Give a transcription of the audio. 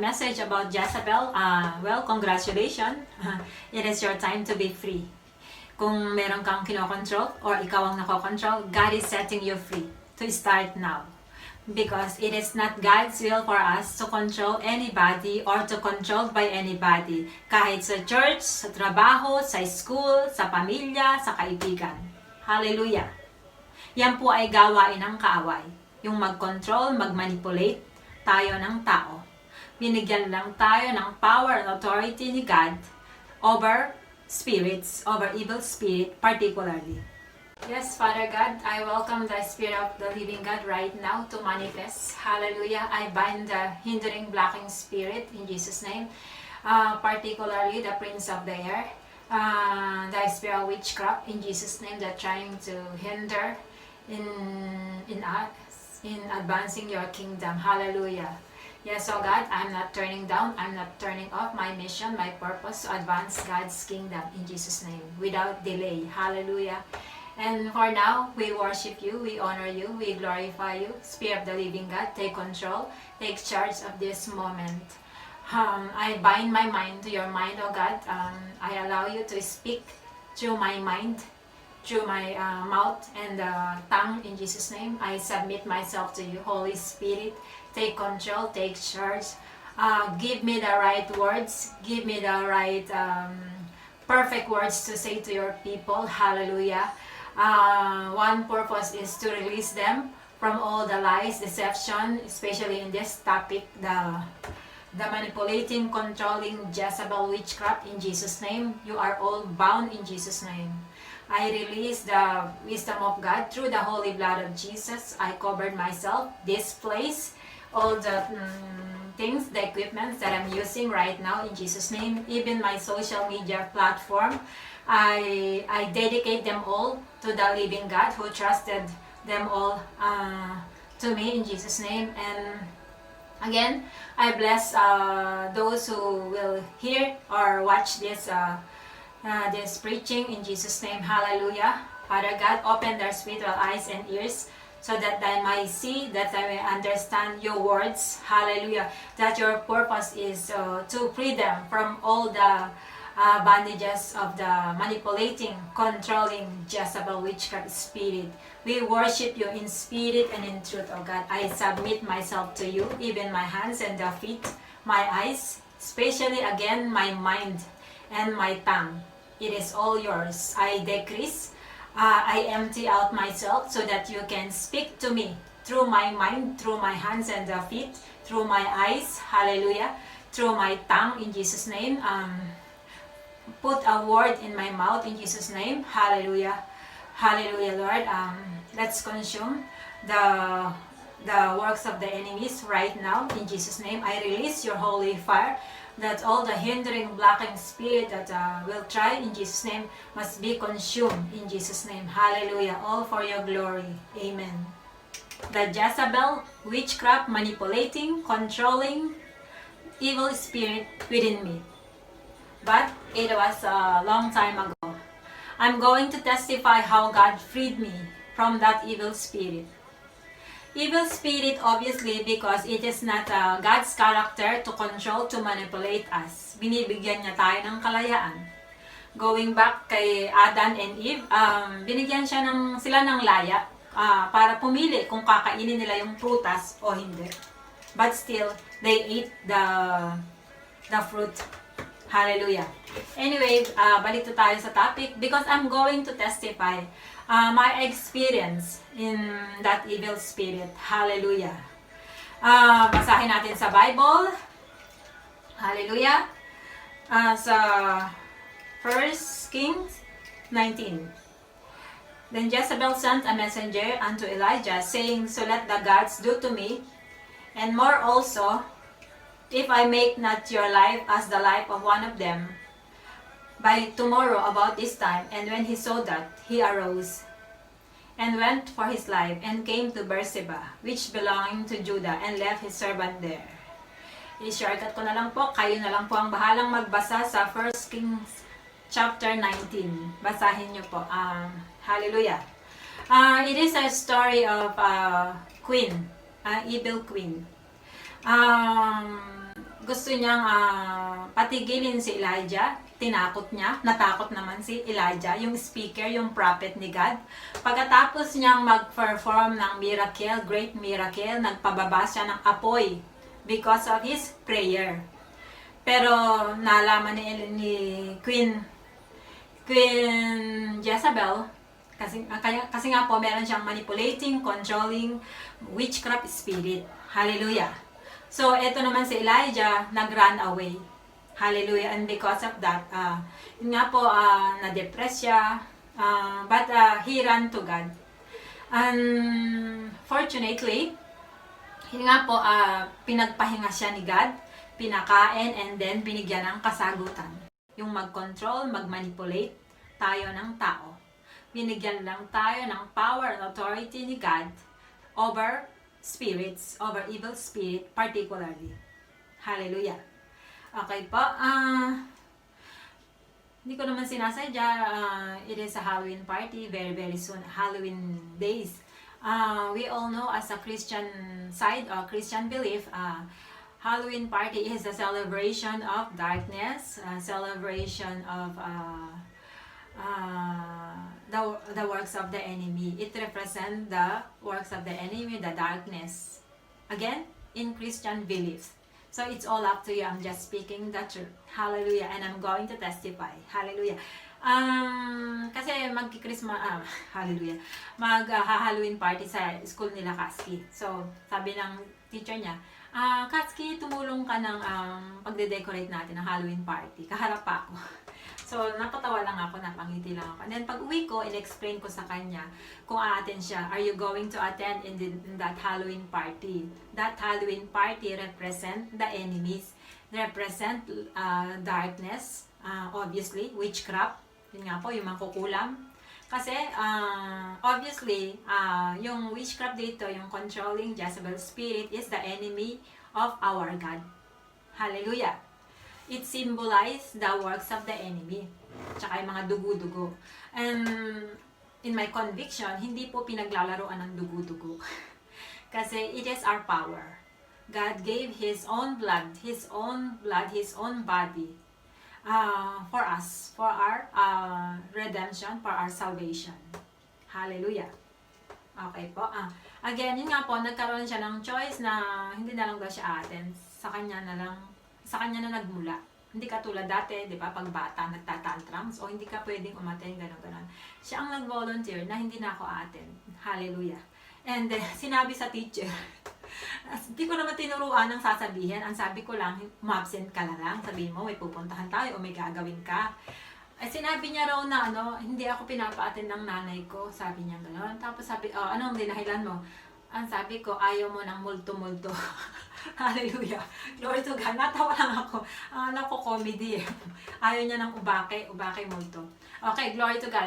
Message about Jezebel, well, congratulations. It is your time to be free. Kung meron kang kinokontrol or ikaw ang nakokontrol, God is setting you free to start now. Because it is not God's will for us to control anybody or to control by anybody. Kahit sa church, sa trabaho, sa school, sa pamilya, sa kaibigan. Hallelujah! Yan po ay gawain ng kaaway. Yung mag-control, mag-manipulate tayo ng tao. Binigyan lang tayo ng power and authority ni God over spirits, over evil spirit particularly. Yes, Father God, I welcome the Spirit of the Living God right now to manifest. Hallelujah. I bind the hindering, blocking spirit in Jesus' name. Particularly the Prince of the Air, the spirit of witchcraft in Jesus' name that trying to hinder in us, in advancing your kingdom. Hallelujah. Yes, oh God, I'm not turning down, I'm not turning off my mission, my purpose to advance God's kingdom in Jesus' name, without delay. Hallelujah. And for now, we worship you, we honor you, we glorify you. Spirit of the living God, take control, take charge of this moment. I bind my mind to your mind, oh God. I allow you to speak through my mind, through my mouth and tongue in Jesus' name. I submit myself to you, Holy Spirit. Take control, take charge. Give me the right words. Give me the right perfect words to say to your people. Hallelujah. One purpose is to release them from all the lies, deception, especially in this topic, the manipulating, controlling, Jezebel, witchcraft in Jesus' name. You are all bound in Jesus' name. I release the wisdom of God through the holy blood of Jesus. I covered myself, this place, all the things, the equipment that I'm using right now in Jesus' name, even my social media platform. I dedicate them all to the living God who trusted them all to me in Jesus' name. And again, I bless those who will hear or watch this this preaching in Jesus' name. Hallelujah. Father God, open their spiritual eyes and ears so that I might see, that I may understand your words. Hallelujah. That your purpose is to free them from all the bondages of the manipulating, controlling Jezebel witchcraft spirit. We worship you in spirit and in truth, oh God. I submit myself to you, even my hands and the feet, my eyes, especially again my mind and my tongue. It is all yours. I decrease. I empty out myself so that you can speak to me through my mind, through my hands and the feet, through my eyes, hallelujah, through my tongue in Jesus' name. Put a word in my mouth in Jesus' name, hallelujah, hallelujah, Lord. Let's consume the works of the enemies right now in Jesus' name. I release your holy fire, that all the hindering, blocking spirit that will try in Jesus' name must be consumed in Jesus' name. Hallelujah. All for your glory. Amen. The Jezebel, witchcraft, manipulating, controlling, evil spirit within me. But it was a long time ago. I'm going to testify how God freed me from that evil spirit. Evil spirit, obviously, because it is not God's character to control, to manipulate us. Binibigyan niya tayo ng kalayaan. Going back kay Adam and Eve, binigyan sila ng laya para pumili kung kakainin nila yung prutas o hindi. But still, they ate the fruit. Hallelujah. Anyway, balik tayo sa topic because I'm going to testify my experience in that evil spirit. Hallelujah. Basahin natin sa Bible. Hallelujah. Sa 1 Kings 19. Then Jezebel sent a messenger unto Elijah, saying, So let the gods do to me, and more also, if I make not your life as the life of one of them, by tomorrow about this time. And when he saw that, he arose and went for his life and came to Beersheba, which belonged to Judah, and left his servant there. I-shortcut ko na lang po, kayo na lang po ang bahalang magbasa sa 1 Kings chapter 19. Basahin nyo po. Hallelujah. It is a story of a queen, evil queen. gusto niyang patigilin si Elijah. Tinakot niya. Natakot naman si Elijah, yung speaker, yung prophet ni God. Pagkatapos niyang mag-perform ng miracle, great miracle, nagpababa siya ng apoy because of his prayer. Pero nalaman ni Queen Jezebel, kasi nga po meron siyang manipulating, controlling, witchcraft spirit. Hallelujah. So, ito naman si Elijah, nag-run away. Hallelujah. And because of that, yun nga po, na-depress siya. But he ran to God. And fortunately, yun nga po, pinagpahinga siya ni God, pinakain, and then binigyan ng kasagutan. Yung mag-control, mag-manipulate tayo ng tao. Binigyan lang tayo ng power and authority ni God over spirits, over evil spirit particularly. Hallelujah. Okay po. Hindi ko naman sinasadya. It is a Halloween party. Very, very soon. Halloween days. We all know as a Christian side or Christian belief, Halloween party is a celebration of darkness, a celebration of the works of the enemy. It represents the works of the enemy, the darkness. Again, in Christian beliefs. So it's all up to you. I'm just speaking the truth. Hallelujah. And I'm going to testify. Hallelujah. Kasi magki-Christmas, hallelujah, mag-Halloween party sa school nila, Katski. So, sabi ng teacher niya, Katski, tumulong ka ng pagde-decorate natin ng Halloween party. Kaharap pa ako. So, napatawa lang ako, napangiti lang ako. And then, pag uwi ko, in-explain ko sa kanya kung a-attend siya. Are you going to attend in that Halloween party? That Halloween party represent the enemies, represent darkness, obviously, witchcraft. Yun nga po, yung mangkukulam. Kasi, obviously, yung witchcraft dito, yung controlling Jezebel spirit is the enemy of our God. Hallelujah. It symbolizes the works of the enemy. Tsaka yung mga dugo-dugo. And in my conviction, hindi po pinaglalaroan ng dugo-dugo. Kasi it is our power. God gave His own blood, His own body for us, for our redemption, for our salvation. Hallelujah. Okay po. Again, yun nga po, nagkaroon siya ng choice na hindi na lang daw siya attend. Sa kanya na nagmula. Hindi katulad dati, di ba, pag bata, nagtatantrums, o hindi ka pwedeng umattend, gano'n. Siya ang nag-volunteer na hindi na ako attend. Hallelujah. And then, sinabi sa teacher, hindi ko naman tinuruan ng sasabihin. Ang sabi ko lang, umabsent ka na lang. Sabihin mo, may pupuntahan tayo o may gagawin ka. Ay, sinabi niya raw na, hindi ako pinapa-attend ng nanay ko. Sabi niya gano'n. Tapos sabi, anong dinahilan mo? Ang sabi ko, ayaw mo ng multo-multo. Hallelujah. Glory to God. Natawa lang ako. Anak ko comedy eh. Ayaw niya ng ubake multo. Okay, glory to God.